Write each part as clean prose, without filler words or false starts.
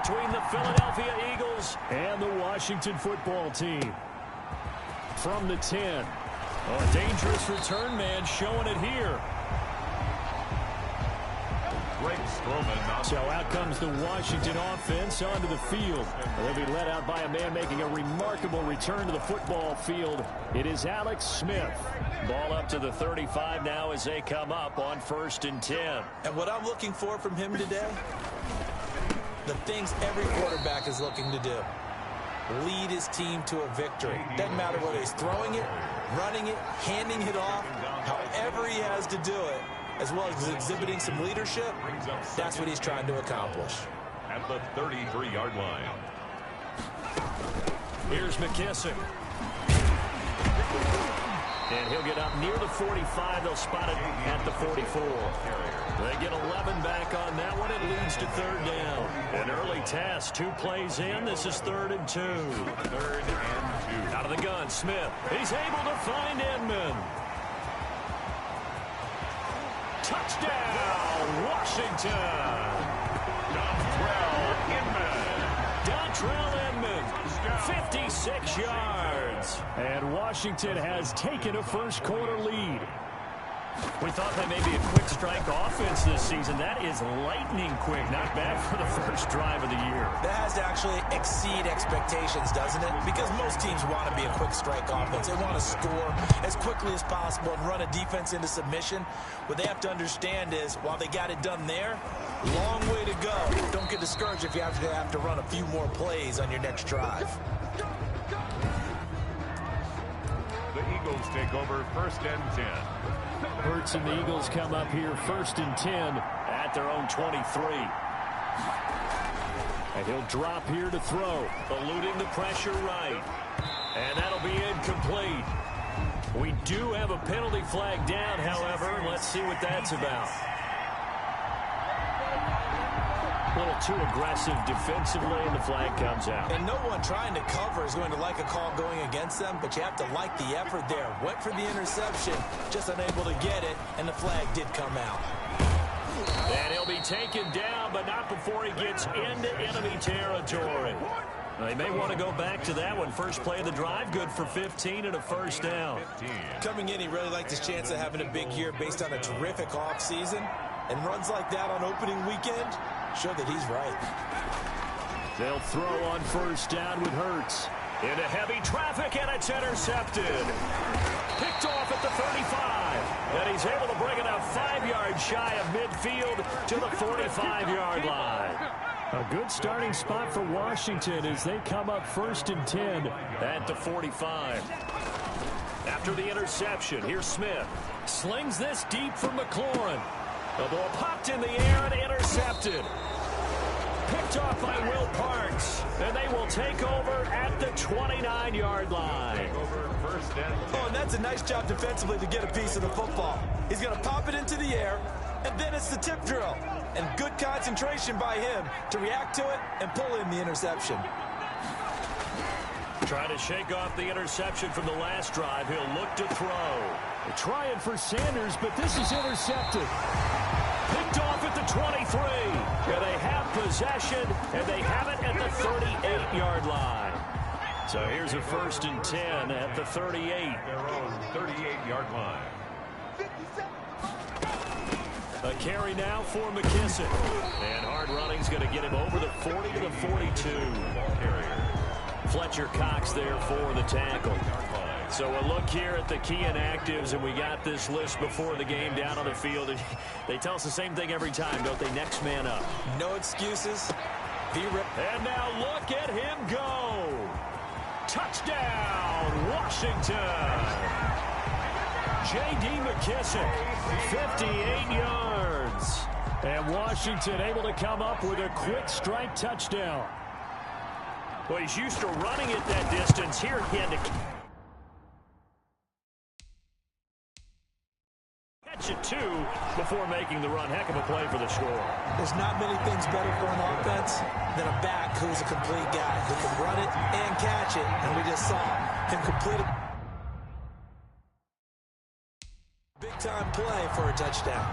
between the Philadelphia Eagles and the Washington football team. From the 10. A dangerous return man showing it here. So out comes the Washington offense onto the field. They'll be led out by a man making a remarkable return to the football field. It is Alex Smith. Ball up to the 35 now as they come up on 1st and 10. And what I'm looking for from him today, the things every quarterback is looking to do. Lead his team to a victory. Doesn't matter whether he's throwing it, running it, handing it off, however he has to do it, as well as exhibiting some leadership, that's what he's trying to accomplish. At the 33-yard line. Here's McKissick. And he'll get up near the 45. They'll spot it at the 44. They get 11 back on that one. It leads to 3rd down. An early test. 2 plays in. This is 3rd and 2. 3rd and 2. Out of the gun, Smith. He's able to find Inman. Touchdown, Washington. Dontrell Inman, 56 yards. And Washington has taken a first-quarter lead. We thought that may be a quick strike offense this season. That is lightning quick. Not bad for the first drive of the year. That has to actually exceed expectations, doesn't it? Because most teams want to be a quick strike offense. They want to score as quickly as possible and run a defense into submission. What they have to understand is, while they got it done there, long way to go. Don't get discouraged if you have to run a few more plays on your next drive. The Eagles take over 1st and 10. Hurts and the Eagles come up here 1st and 10 at their own 23. And he'll drop here to throw, eluding the pressure right. And that'll be incomplete. We do have a penalty flag down, however. Let's see what that's about. A little too aggressive defensively, and the flag comes out. And no one trying to cover is going to like a call going against them, but you have to like the effort there. Went for the interception, just unable to get it, and the flag did come out. And he'll be taken down, but not before he gets into enemy territory. They may want to go back to that one. First play of the drive, good for 15 and a first down. Coming in, he really liked his chance of having a big year based on a terrific offseason. And runs like that on opening weekend show that he's right. They'll throw on 1st down with Hurts. Into heavy traffic, and it's intercepted. Picked off at the 35. And he's able to bring it up 5 yards shy of midfield to the 45-yard line. A good starting spot for Washington as they come up 1st and 10 at the 45. After the interception, here's Smith. Slings this deep for McLaurin. The ball popped in the air and intercepted. Picked off by Will Parks. And they will take over at the 29-yard line. Oh, and that's a nice job defensively to get a piece of the football. He's going to pop it into the air, and then it's the tip drill. And good concentration by him to react to it and pull in the interception. Trying to shake off the interception from the last drive. He'll look to throw. They're trying for Sanders, but this is intercepted. Picked off at the 23. And they have possession, and they have it at the 38-yard line. So here's a 1st and 10 at the 38. Their own 38-yard line. A carry now for McKissick. And hard running's going to get him over the 40 to the 42. Fletcher Cox there for the tackle. So a look here at the key inactives, and we got this list before the game down on the field. They tell us the same thing every time, don't they? Next man up. No excuses. And now look at him go. Touchdown, Washington. J.D. McKissick, 58 yards. And Washington able to come up with a quick strike touchdown. Well, he's used to running it that distance. Here he had to catch it, too, before making the run. Heck of a play for the score. There's not many things better for an offense than a back who's a complete guy who can run it and catch it. And we just saw him complete it. Big-time play for a touchdown.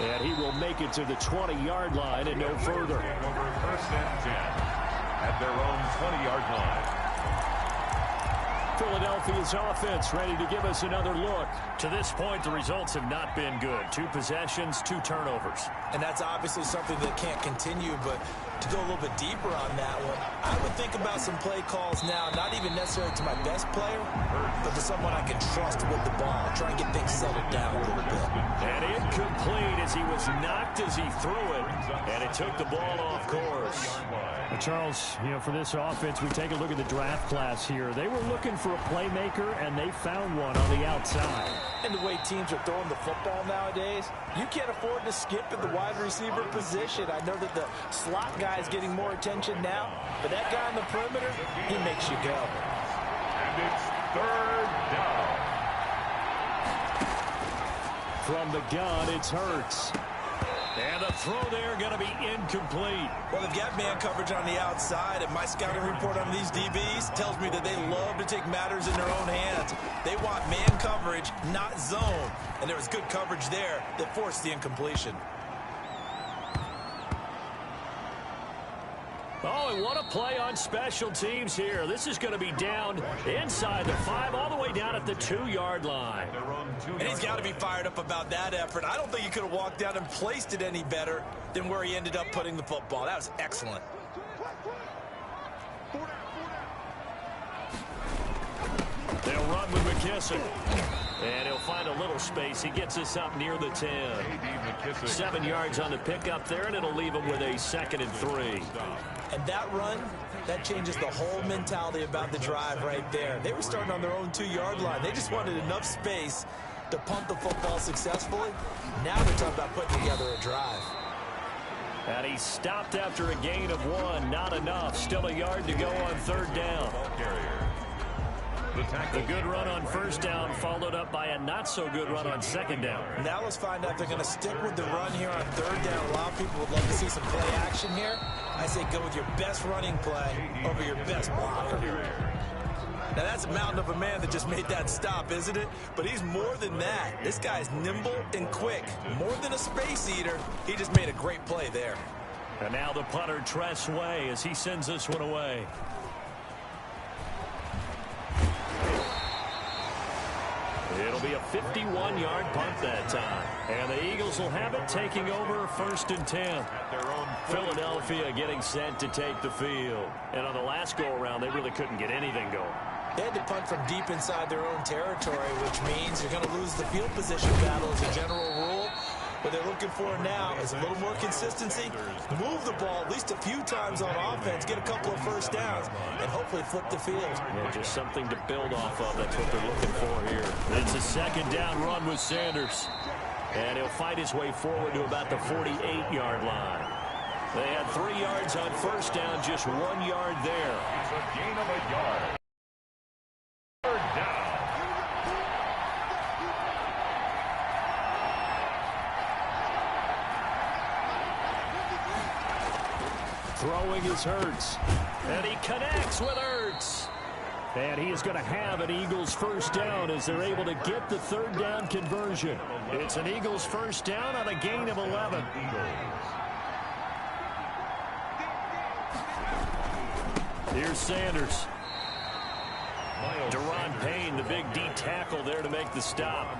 And he will make it to the 20-yard line and no further. Over first and 10 at their own 20-yard line. Philadelphia's offense ready to give us another look. To this point, the results have not been good. 2 possessions, 2 turnovers. And that's obviously something that can't continue, but to go a little bit deeper on that one, I would think about some play calls now, not even necessarily to my best player, but to someone I can trust with the ball. Try and get things settled down a little bit. And incomplete as he was knocked as he threw it, and it took the ball off course. Charles, you know, for this offense, we take a look at the draft class here. They were looking for a playmaker, and they found one on the outside. And the way teams are throwing the football nowadays, you can't afford to skip at the wide receiver position. I know that the slot guy is getting more attention now, but that guy on the perimeter, he makes you go. And it's third down. From the gun, it's Hurts. And the throw there going to be incomplete. Well, they've got man coverage on the outside, and my scouting report on these DBs tells me that they love to take matters in their own hands. They want man coverage, not zone. And there was good coverage there that forced the incompletion. Oh, and what a play on special teams here. This is going to be down inside the 5, all the way down at the 2-yard line. And he's got to be fired up about that effort. I don't think he could have walked down and placed it any better than where he ended up putting the football. That was excellent. They'll run with McKissick. And he'll find a little space. He gets us up near the 10. 7 yards on the pickup there, and it'll leave him with a 2nd and 3. And that run, that changes the whole mentality about the drive right there. They were starting on their own 2-yard line. They just wanted enough space to pump the football successfully. Now they're talking about putting together a drive. And he stopped after a gain of 1. Not enough. Still a yard to go on 3rd down. The good run on 1st down followed up by a not-so-good run on 2nd down. Now let's find out if they're going to stick with the run here on 3rd down. A lot of people would love to see some play action here. I say go with your best running play over your best blocker. Now that's a mountain of a man that just made that stop, isn't it? But he's more than that. This guy's nimble and quick. More than a space eater. He just made a great play there. And now the punter, Tress Way, as he sends this one away. It'll be a 51-yard punt that time. And the Eagles will have it, taking over 1st and 10. Philadelphia getting set to take the field. And on the last go-around, they really couldn't get anything going. They had to punt from deep inside their own territory, which means you're going to lose the field position battle as a general rule. What they're looking for now is a little more consistency, move the ball at least a few times on offense, get a couple of 1st downs, and hopefully flip the field. Yeah, just something to build off of. That's what they're looking for here. It's a 2nd down run with Sanders. And he'll fight his way forward to about the 48-yard line. They had 3 yards on 1st down, just 1 yard there. It's a gain of a yard. 3rd down. Throwing is Hurts. And he connects with Hurts. And he is going to have an Eagles 1st down as they're able to get the 3rd down conversion. It's an Eagles 1st down on a gain of 11. Here's Sanders. Deron Payne, the big D tackle there to make the stop.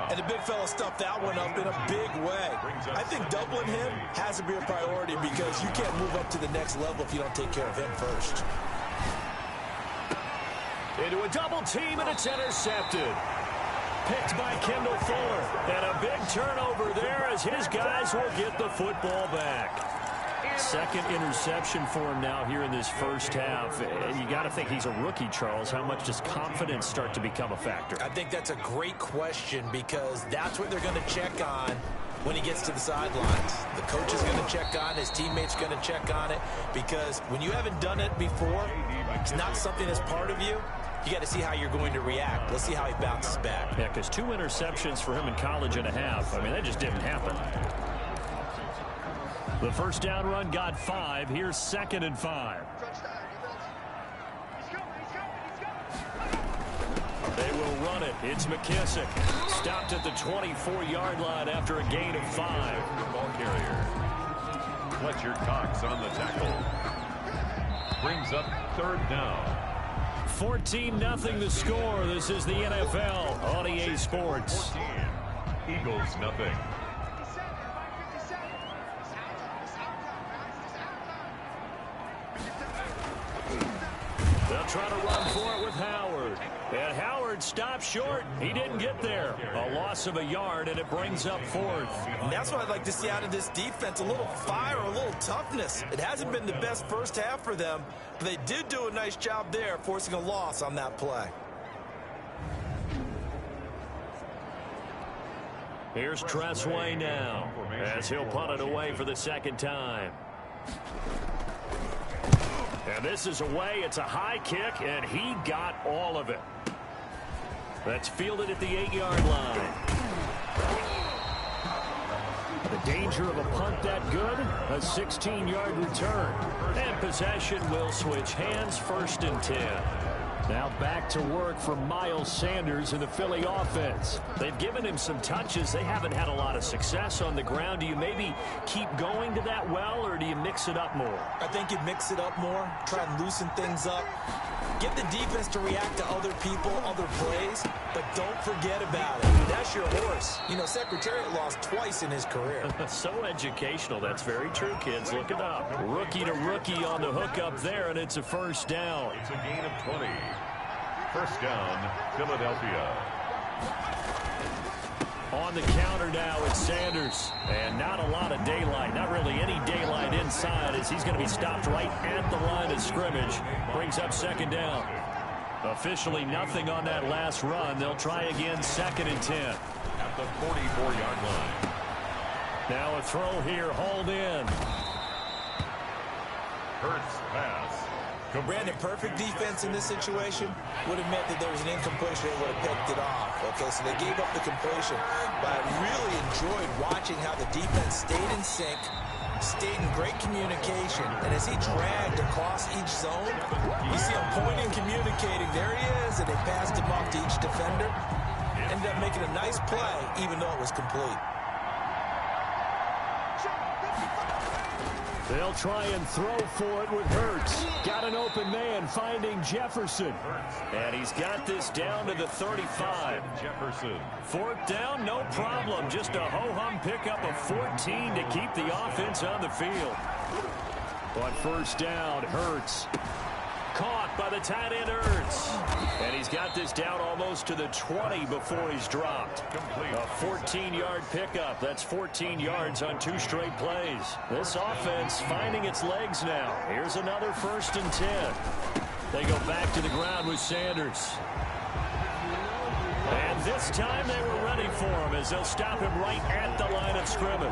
And the big fella stuffed that one up in a big way. I think doubling him has to be a priority because you can't move up to the next level if you don't take care of him first. Into a double team, and it's intercepted. Picked by Kendall Fuller. And a big turnover there as his guys will get the football back. 2nd interception for him now here in this 1st half. You got to think he's a rookie, Charles. How much does confidence start to become a factor? I think that's a great question because that's what they're going to check on when he gets to the sidelines. The coach is going to check on, his teammates going to check on it because when you haven't done it before, it's not something that's part of you. You got to see how you're going to react. Let's see how he bounces back. Yeah, because 2 interceptions for him in college and a half. I mean, that just didn't happen. The 1st down run got 5. Here's 2nd and 5. They will run it. It's McKissick. stopped at the 24-yard line after a gain of 5. Ball carrier. Fletcher Cox on the tackle. Brings up 3rd down. 14-0 the score. This is the NFL on EA Sports. 14. Eagles nothing. They'll try to run for it with Howard. And Howard stopped short. He didn't get there. A loss of a yard, and it brings up 4th. And that's what I'd like to see out of this defense. A little fire, a little toughness. It hasn't been the best first half for them, but they did do a nice job there, forcing a loss on that play. Here's Tressway now, as he'll punt it away for the 2nd time. And this is away. It's a high kick, and he got all of it. That's fielded at the 8-yard line. The danger of a punt that good, a 16-yard return. And possession will switch hands, 1st and 10. Now back to work for Miles Sanders in the Philly offense. They've given him some touches. They haven't had a lot of success on the ground. Do you maybe keep going to that well, or do you mix it up more? I think you mix it up more, try and loosen things up. Get the defense to react to other people, other plays, but don't forget about it. That's your horse. You know, Secretariat lost twice in his career. So educational. That's very true, kids. Look it up. Rookie to rookie on the hook up there, and it's a 1st down. It's a gain of 20. 1st down, Philadelphia. On the counter now, it's Sanders. And not a lot of daylight. Not really any daylight inside, as he's going to be stopped right at the line of scrimmage. Brings up 2nd down. Officially nothing on that last run. They'll try again, 2nd and 10. At the 44-yard line. Now a throw here, hauled in. Hurts pass. Brandon, perfect defense in this situation would have meant that there was an incompletion. They would have picked it off. Okay, so they gave up the completion. But I really enjoyed watching how the defense stayed in sync, stayed in great communication. And as he dragged across each zone, you see him pointing, communicating. There he is, and they passed him off to each defender. Ended up making a nice play, even though it was complete. They'll try and throw for it with Hurts. Got an open man finding Jefferson. And he's got this down to the 35. Jefferson. 4th down, no problem. Just a ho-hum pickup of 14 to keep the offense on the field. On 1st down, Hurts. Caught by the tight end, Hurts. And he's got this down almost to the 20 before he's dropped. A 14-yard pickup. That's 14 yards on 2 straight plays. This offense finding its legs now. Here's another 1st and 10. They go back to the ground with Sanders. And this time they were ready for him, as they'll stop him right at the line of scrimmage.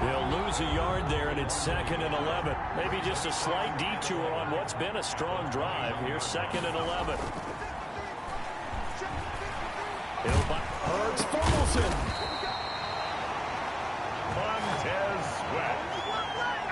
They'll lose a yard there, and it's 2nd and 11. Maybe just a slight detour on what's been a strong drive. Here's 2nd and 11. Hurts fumbles it. Montez Sweat.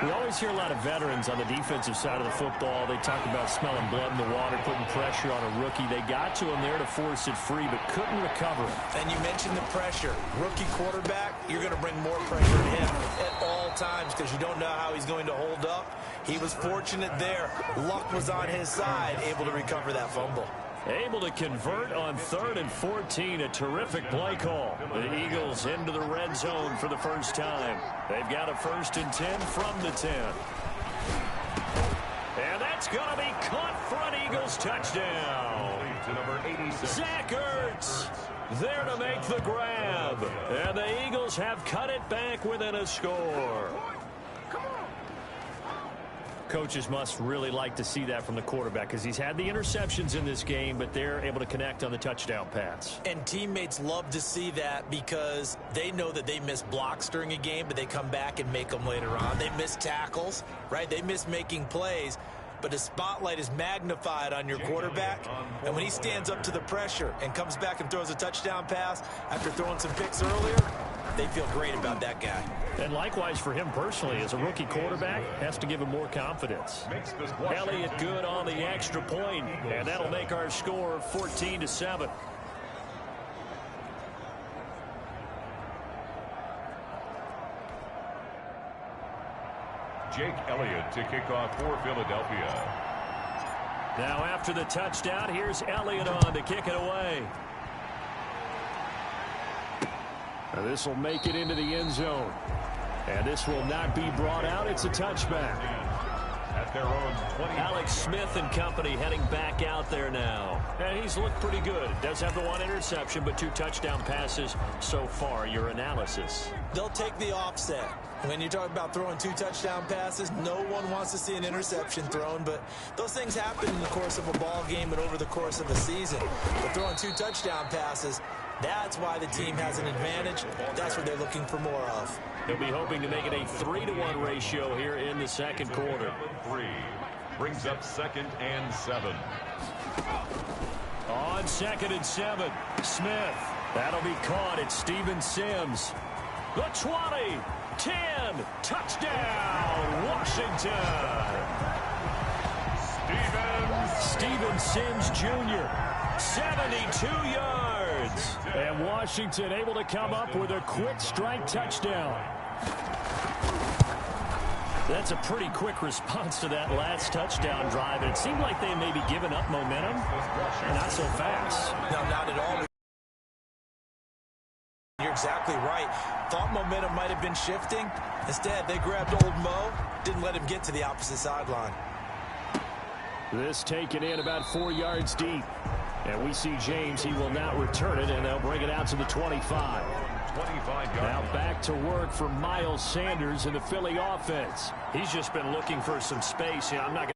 We always hear a lot of veterans on the defensive side of the football. They talk about smelling blood in the water, putting pressure on a rookie. They got to him there to force it free, but couldn't recover it. And you mentioned the pressure. Rookie quarterback, you're going to bring more pressure to him at all times because you don't know how he's going to hold up. He was fortunate there. Luck was on his side, able to recover that fumble. Able to convert on 3rd and 14. A terrific play call. The Eagles into the red zone for the first time. They've got a 1st and 10 from the 10. And that's going to be caught for an Eagles touchdown. To number 86. Zach Ertz there to make the grab. And the Eagles have cut it back within a score. Coaches must really like to see that from the quarterback because he's had the interceptions in this game, but they're able to connect on the touchdown pass. And teammates love to see that because they know that they miss blocks during a game, but they come back and make them later on. They miss tackles, right? They miss making plays, but the spotlight is magnified on your quarterback. And when he stands up to the pressure and comes back and throws a touchdown pass after throwing some picks earlier, they feel great about that guy. And likewise for him personally, as a rookie quarterback, has to give him more confidence. Elliott good on the extra point, and that'll make our score 14-7. Jake Elliott to kick off for Philadelphia. Now after the touchdown, here's Elliott on to kick it away. This will make it into the end zone. And this will not be brought out. It's a touchback. At their own 20. Alex Smith and company heading back out there now. And he's looked pretty good. Does have the one interception, but 2 touchdown passes so far. Your analysis? They'll take the offset. When you talk about throwing 2 touchdown passes, no one wants to see an interception thrown, but those things happen in the course of a ball game and over the course of a season. But throwing 2 touchdown passes, that's why the team has an advantage. That's what they're looking for more of. They'll be hoping to make it a 3-to-1 ratio here in the second quarter. 3 brings up 2nd and 7. On 2nd and 7, Smith. That'll be caught at Steven Sims. The 20, 10, touchdown, Washington. Steven Sims Jr., 72 yards. And Washington able to come up with a quick strike touchdown. That's a pretty quick response to that last touchdown drive. And it seemed like they may be giving up momentum. Not so fast. No, not at all. You're exactly right. Thought momentum might have been shifting. Instead, they grabbed old Mo, didn't let him get to the opposite sideline. This taken in about 4 yards deep. And we see James. He will not return it, and they'll bring it out to the 25. 25 yards. Now back to work for Miles Sanders in the Philly offense. He's just been looking for some space. I'm not